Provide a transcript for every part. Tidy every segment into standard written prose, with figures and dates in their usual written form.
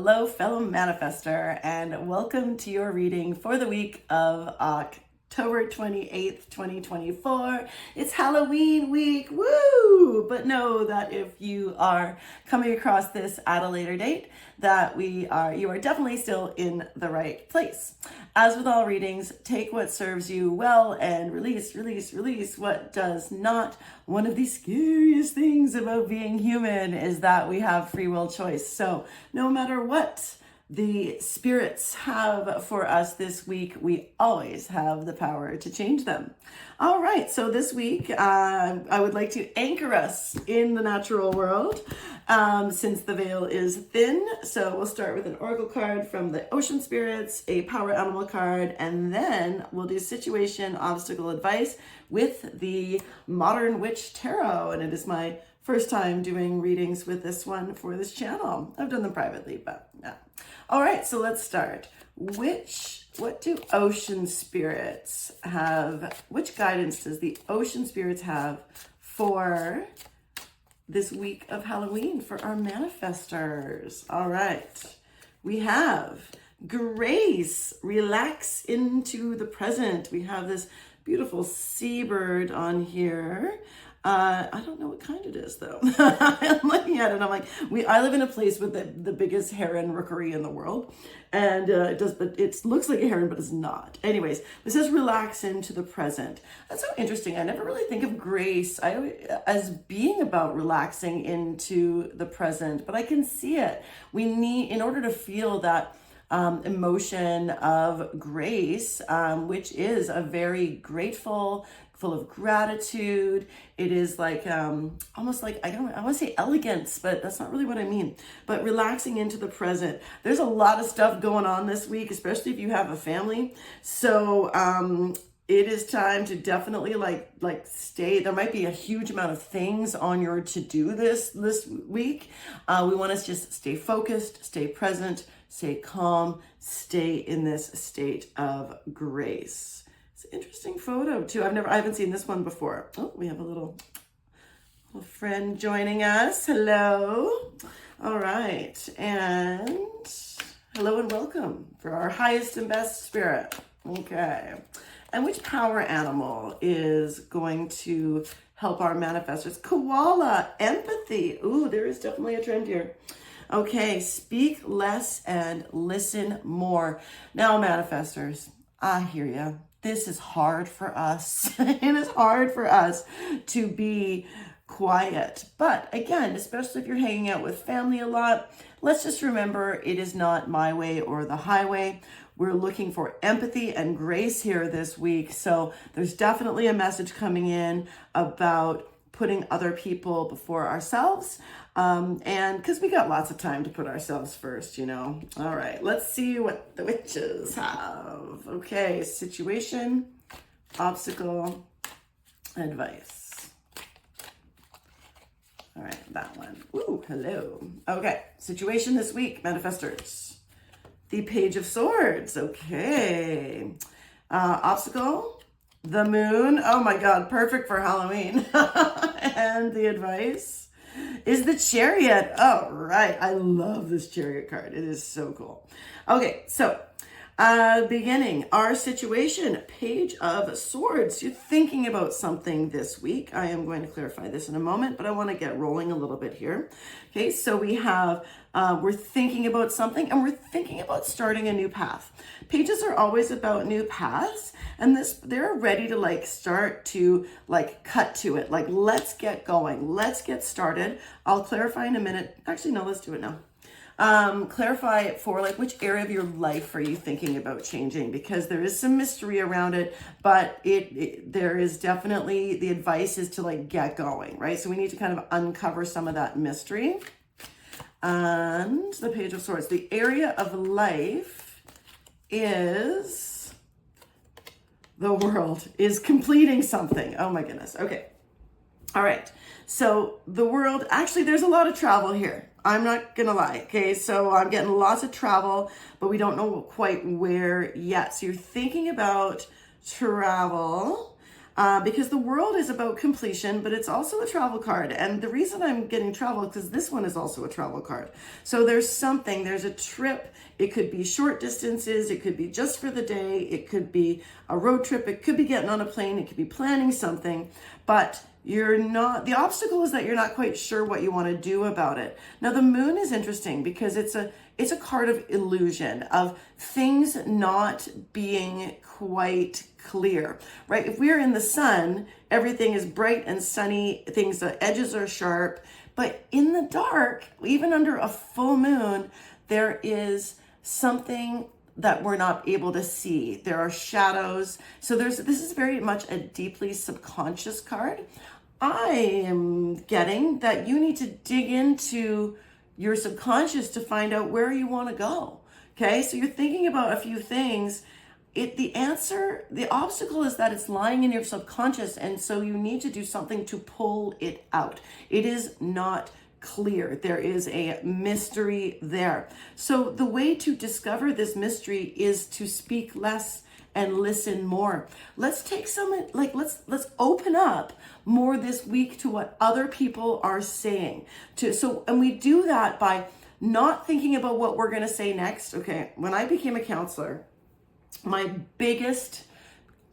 Hello, fellow manifester, and welcome to your reading for the week of October 28th, 2024. It's Halloween week, woo! But know that if you are coming across this at a later date, that you are definitely still in the right place. As with all readings, take what serves you well and release what does not. One of the scariest things about being human is that we have free will choice. So no matter what the spirits have for us this week, we always have the power to change them. All right, so this week, I would like to anchor us in the natural world since the veil is thin. So we'll start with an oracle card from the ocean spirits, a power animal card, and then we'll do situation, obstacle, advice with the Modern Witch Tarot. And it is my first time doing readings with this one for this channel. I've done them privately, but yeah. All right, so let's start. What do ocean spirits have? Which guidance does the ocean spirits have for this week of Halloween for our manifestors? All right, we have grace, relax into the present. We have this beautiful seabird on here. I don't know what kind it is though. I'm looking at it and I'm like, I live in a place with the biggest heron rookery in the world. And it looks like a heron, but it's not. Anyways, it says relax into the present. That's so interesting. I never really think of grace as being about relaxing into the present, but I can see it. We need, in order to feel that emotion of grace, which is a very grateful, full of gratitude. It is like almost like I want to say elegance, but that's not really what I mean. But relaxing into the present. There's a lot of stuff going on this week, especially if you have a family. So it is time to definitely like stay. There might be a huge amount of things on your to-do this week. We want to just stay focused, stay present, stay calm, stay in this state of grace. It's an interesting photo too. I haven't seen this one before. Oh, we have a little friend joining us. Hello. All right. And hello and welcome for our highest and best spirit. Okay. And which power animal is going to help our manifestors? Koala, empathy. Ooh, there is definitely a trend here. Okay, speak less and listen more. Now, manifestors, I hear you. This is hard for us. It is hard for us to be quiet. But again, especially if you're hanging out with family a lot, let's just remember it is not my way or the highway. We're looking for empathy and grace here this week. So there's definitely a message coming in about putting other people before ourselves. And because we got lots of time to put ourselves first, you know. All right, let's see what the witches have. Okay, situation, obstacle, advice. All right, that one. Ooh, hello. Okay, situation this week, manifestors. The Page of Swords. Okay. Obstacle, the moon. Oh my God, perfect for Halloween. And the advice is the Chariot. Oh, right. I love this Chariot card. It is so cool. Okay, so beginning our situation, Page of Swords. You're thinking about something this week. I am going to clarify this in a moment, but I want to get rolling a little bit here. Okay, so we have, we're thinking about something and we're thinking about starting a new path. Pages are always about new paths, and they're ready to start to cut to it. Like, let's get going. Let's get started. I'll clarify in a minute. Actually, no, let's do it now. Clarify it for which area of your life are you thinking about changing, because there is some mystery around it, but there is definitely, the advice is to get going, right? So we need to kind of uncover some of that mystery. And the Page of Swords, the area of life is the world is completing something. Oh my goodness. Okay. All right. So the world, actually, there's a lot of travel here. I'm not gonna lie, okay? So I'm getting lots of travel, but we don't know quite where yet. So you're thinking about travel. because the world is about completion, but it's also a travel card. And the reason I'm getting travel is because this one is also a travel card. So there's a trip. It could be short distances. It could be just for the day. It could be a road trip. It could be getting on a plane. It could be planning something, but the obstacle is that you're not quite sure what you want to do about it. Now, the moon is interesting because it's a card of illusion, of things not being quite clear, right? If we're in the sun, everything is bright and sunny, the edges are sharp, but in the dark, even under a full moon, there is something that we're not able to see. There are shadows. So this is very much a deeply subconscious card. I am getting that you need to dig into your subconscious to find out where you want to go. Okay, so you're thinking about a few things. The obstacle is that it's lying in your subconscious, and so you need to do something to pull it out. It is not clear. There is a mystery there. So the way to discover this mystery is to speak less and listen more. Let's take let's open up more this week to what other people are saying. And we do that by not thinking about what we're going to say next. Okay, when I became a counselor, my biggest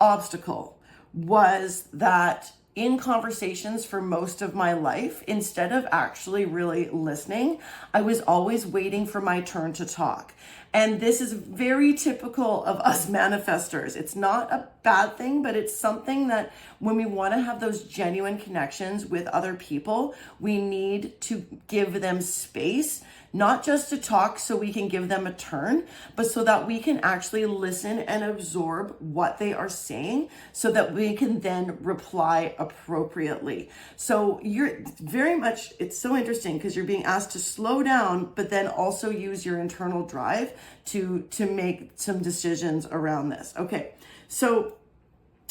obstacle was that in conversations for most of my life, instead of actually really listening, I was always waiting for my turn to talk. And this is very typical of us manifestors. It's not a bad thing, but it's something that when we want to have those genuine connections with other people, we need to give them space, not just to talk so we can give them a turn, but so that we can actually listen and absorb what they are saying so that we can then reply appropriately. So it's so interesting because you're being asked to slow down, but then also use your internal drive to make some decisions around this. Okay, so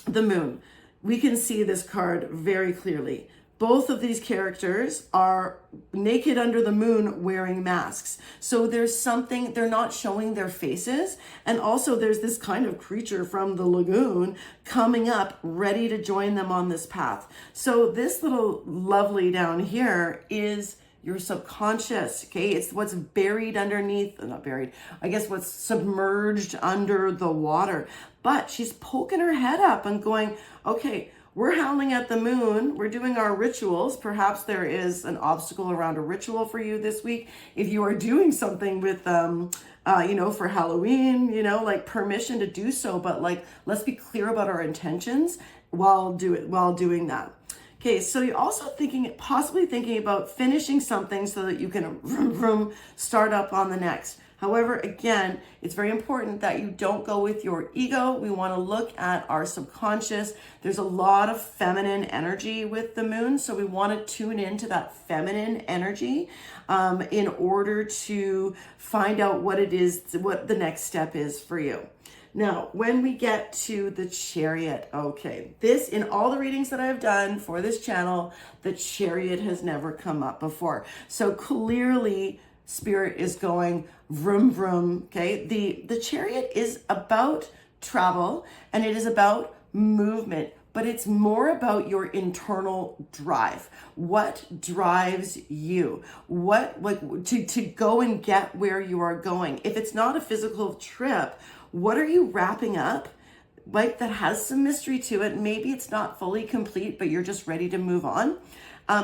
the moon, we can see this card very clearly. Both of these characters are naked under the moon wearing masks. So there's something, they're not showing their faces. And also there's this kind of creature from the lagoon coming up ready to join them on this path. So this little lovely down here is your subconscious, okay? It's what's buried underneath, not buried, I guess what's submerged under the water. But she's poking her head up and going, okay, we're howling at the moon. We're doing our rituals. Perhaps there is an obstacle around a ritual for you this week. If you are doing something with, for Halloween, like permission to do so, but let's be clear about our intentions while doing that. Okay, so you're also possibly thinking about finishing something so that you can start up on the next. However, again, it's very important that you don't go with your ego. We want to look at our subconscious. There's a lot of feminine energy with the moon, so we want to tune into that feminine energy in order to find out what the next step is for you. Now, when we get to the Chariot, okay, in all the readings that I've done for this channel, the Chariot has never come up before. So clearly, Spirit is going vroom, vroom, okay? The Chariot is about travel and it is about movement, but it's more about your internal drive. What drives you? To go and get where you are going? If it's not a physical trip, what are you wrapping up? That has some mystery to it. Maybe it's not fully complete, but you're just ready to move on.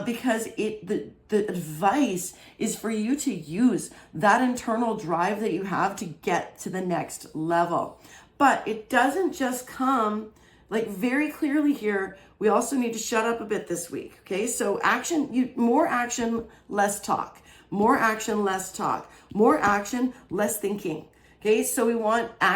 Because the advice is for you to use that internal drive that you have to get to the next level. But it doesn't just come very clearly here. We also need to shut up a bit this week. Okay, so more action, less talk. More action, less talk. More action, less thinking. Okay, so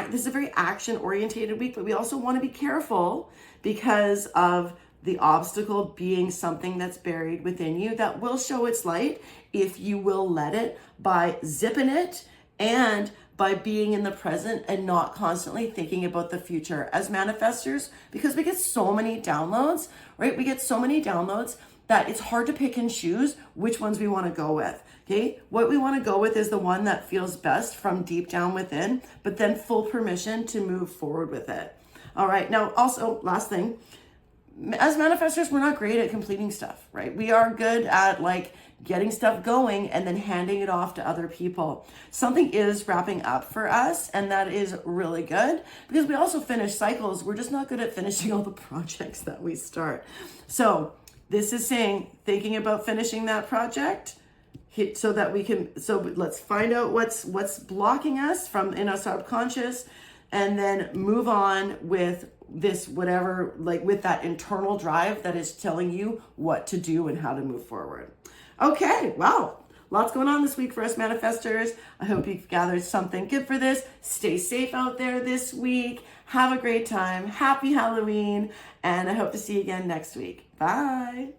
this is a very action orientated week, but we also want to be careful because of the obstacle being something that's buried within you that will show its light if you will let it, by zipping it and by being in the present and not constantly thinking about the future as manifestors, because we get so many downloads, right? We get so many downloads that it's hard to pick and choose which ones we want to go with. Okay, what we want to go with is the one that feels best from deep down within, but then full permission to move forward with it. All right, now also last thing, as manifestors, we're not great at completing stuff, right? We are good at like getting stuff going and then handing it off to other people. Something is wrapping up for us, and that is really good because we also finish cycles. We're just not good at finishing all the projects that we start. So this is saying, thinking about finishing that project so that we can, so let's find out what's blocking us from in our subconscious, and then move on with this, whatever, like with that internal drive that is telling you what to do and how to move forward. Okay, wow, lots going on this week for us manifestors. I hope you've gathered something good for this. Stay safe out there this week. Have a great time. Happy Halloween. And I hope to see you again next week. Bye.